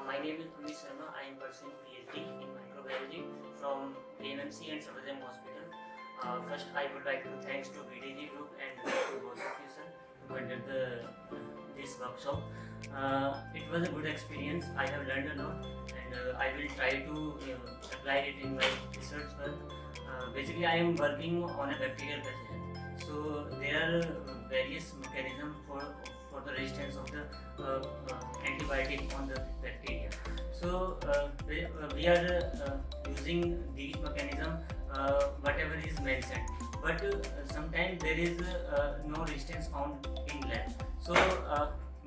My name is Amit Sharma. I am pursuing PhD in microbiology from AMMC and Satyam Hospital. First, I would like to thanks to BDG Group and to both of you, sir, to conduct this workshop. It was a good experience. I have learned a lot, and I will try to apply it in my research work. Basically, I am working on a bacterial pathogen. So there are various mechanisms for the resistance of the antibiotic on the bacteria. So we are using these mechanism whatever is mentioned, but sometimes there is no resistance found in lab. So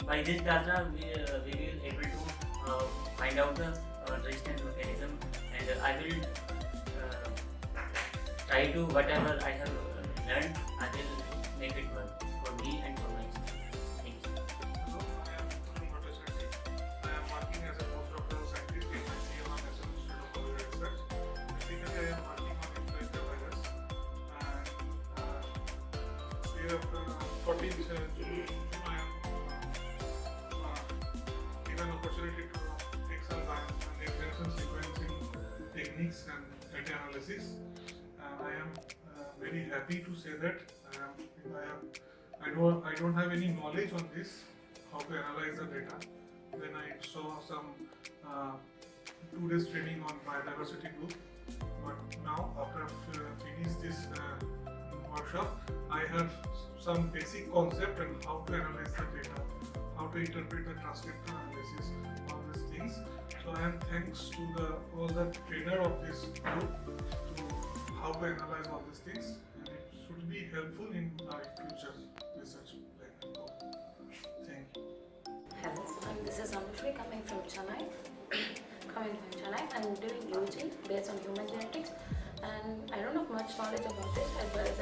by this data we will able to find out the resistance mechanism, and I will try to whatever I have learned, I will make it work for me and for my students. Thank you. Hello, I am Dr. Shetty. I am working as a postdoctoral scientist in ICM and National Institute of Bacterial Research. Basically, I am working on influenza virus, and we have 14 June. I am given opportunity to take some extension sequencing techniques and data analysis. I am very happy to say that I don't have any knowledge on this, how to analyze the data. Then I saw some 2 days training on biodiversity group. But now, after finish this workshop, I have some basic concept and how to analyze the data, how to interpret the transcription analysis, all these things. So I am thanks to all the trainer of this group to how to analyze all these things, and it should be helpful in my future research plan and goal. Thank you. Hello, this is Anushri coming from Chennai. I'm doing UG based on human genetics, and I don't have much knowledge about it as well as